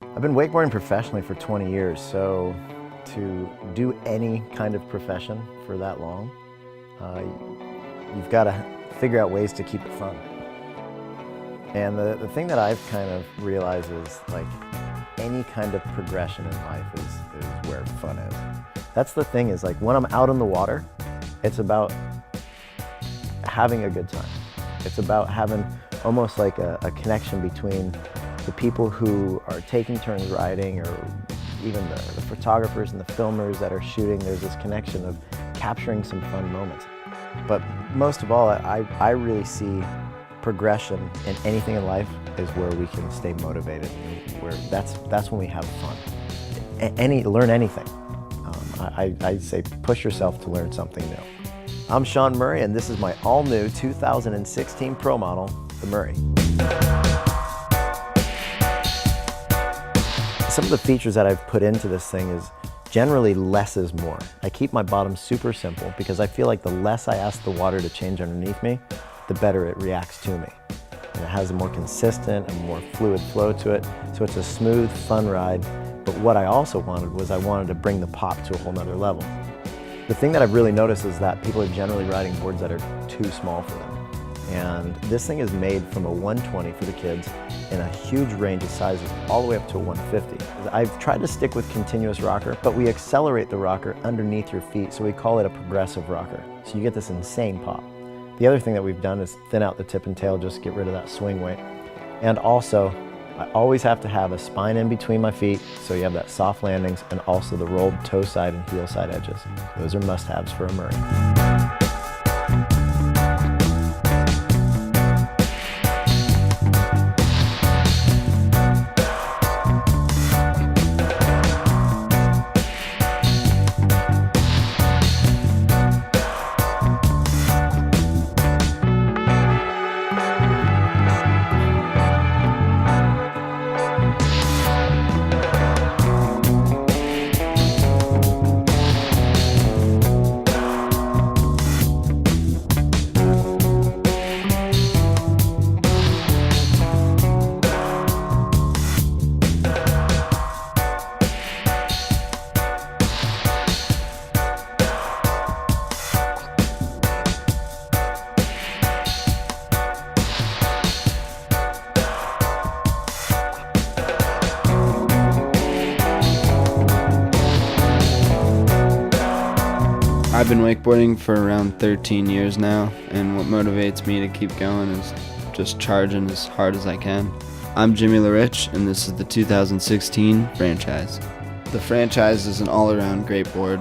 I've been wakeboarding professionally for 20 years, so to do any kind of profession for that long, you've got to figure out ways to keep it fun. And the thing that I've kind of realized is, like, any kind of progression in life is where fun is. That's the thing, is like when I'm out on the water, it's about having a good time. It's about having almost like a connection between the people who are taking turns riding, or even the photographers and the filmers that are shooting. There's this connection of capturing some fun moments. But most of all, I really see progression in anything in life is where we can stay motivated, and where that's when we have fun. Learn anything. I say push yourself to learn something new. I'm Sean Murray, and this is my all-new 2016 Pro model, the Murray. Some of the features that I've put into this thing is generally less is more. I keep my bottom super simple because I feel like the less I ask the water to change underneath me, the better it reacts to me. And it has a more consistent and more fluid flow to it, so it's a smooth, fun ride. But what I also wanted was I wanted to bring the pop to a whole nother level. The thing that I've really noticed is that people are generally riding boards that are too small for them. And this thing is made from a 120 for the kids in a huge range of sizes, all the way up to a 150. I've tried to stick with continuous rocker, but we accelerate the rocker underneath your feet, so we call it a progressive rocker. So you get this insane pop. The other thing that we've done is thin out the tip and tail, just to get rid of that swing weight. And also, I always have to have a spine in between my feet, so you have that soft landings, and also the rolled toe side and heel side edges. Those are must-haves for a Murray. I've been wakeboarding for around 13 years now, and what motivates me to keep going is just charging as hard as I can. I'm Jimmy LaRich, and this is the 2016 franchise. The franchise is an all-around great board.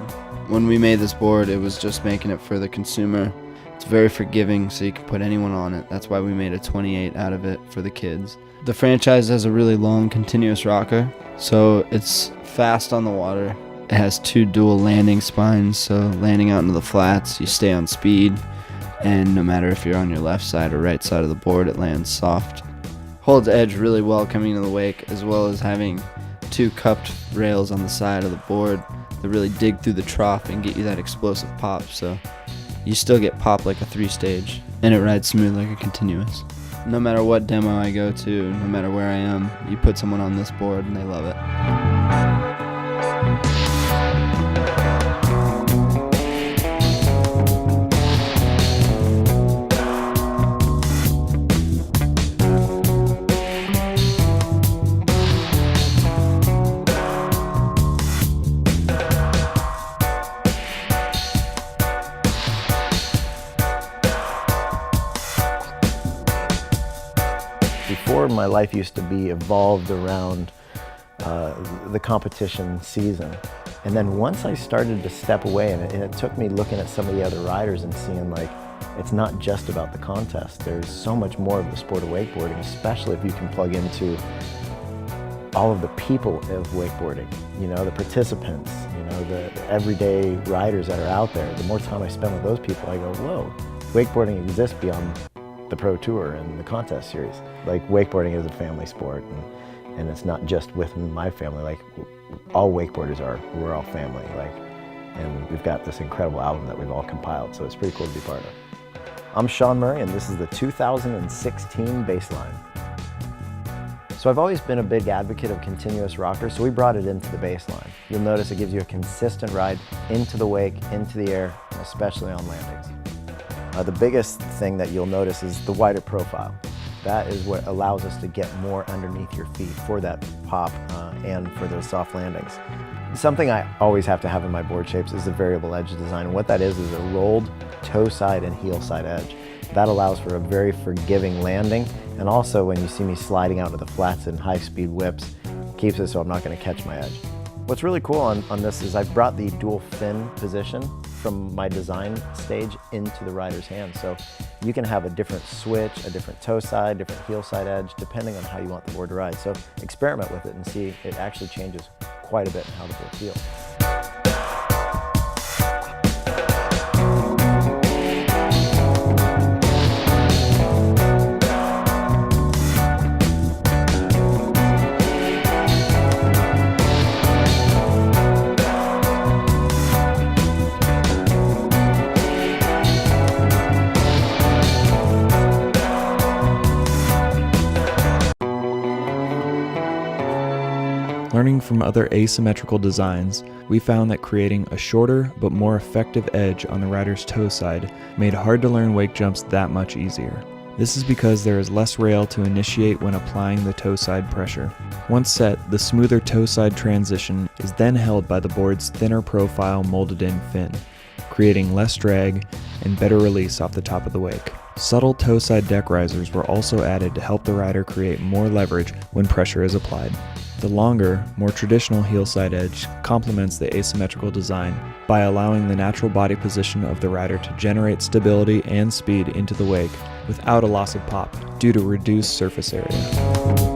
When we made this board, it was just making it for the consumer. It's very forgiving, so you can put anyone on it. That's why we made a 28 out of it for the kids. The franchise has a really long continuous rocker, so it's fast on the water. It has 2 dual landing spines, so landing out into the flats, you stay on speed, and no matter if you're on your left side or right side of the board, it lands soft. Holds edge really well coming into the wake, as well as having 2 cupped rails on the side of the board that really dig through the trough and get you that explosive pop, so you still get pop like a 3-stage, and it rides smooth like a continuous. No matter what demo I go to, no matter where I am, you put someone on this board and they love it. Before, my life used to be evolved around the competition season. And then once I started to step away, and it took me looking at some of the other riders and seeing, like, it's not just about the contest. There's so much more of the sport of wakeboarding, especially if you can plug into all of the people of wakeboarding, you know, the participants, you know, the everyday riders that are out there. The more time I spend with those people, I go, whoa, wakeboarding exists beyond the Pro Tour and the contest series. Like, wakeboarding is a family sport, and it's not just within my family. Like, all wakeboarders we're all family. Like, and we've got this incredible album that we've all compiled, so it's pretty cool to be part of. I'm Sean Murray, and this is the 2016 Baseline. So I've always been a big advocate of continuous rockers, so we brought it into the baseline. You'll notice it gives you a consistent ride into the wake, into the air, especially on landings. The biggest thing that you'll notice is the wider profile. That is what allows us to get more underneath your feet for that pop and for those soft landings. Something I always have to have in my board shapes is the variable edge design. And what that is a rolled toe side and heel side edge. That allows for a very forgiving landing, and also when you see me sliding out to the flats in high-speed whips, keeps it so I'm not going to catch my edge. What's really cool on this is I've brought the dual fin position from my design stage into the rider's hand. So you can have a different switch, a different toe side, different heel side edge, depending on how you want the board to ride. So experiment with it and see it actually changes quite a bit in how the board feels. Learning from other asymmetrical designs, we found that creating a shorter but more effective edge on the rider's toe side made hard-to-learn wake jumps that much easier. This is because there is less rail to initiate when applying the toe side pressure. Once set, the smoother toe side transition is then held by the board's thinner profile molded-in fin, creating less drag and better release off the top of the wake. Subtle toe side deck risers were also added to help the rider create more leverage when pressure is applied. The longer, more traditional heel side edge complements the asymmetrical design by allowing the natural body position of the rider to generate stability and speed into the wake without a loss of pop due to reduced surface area.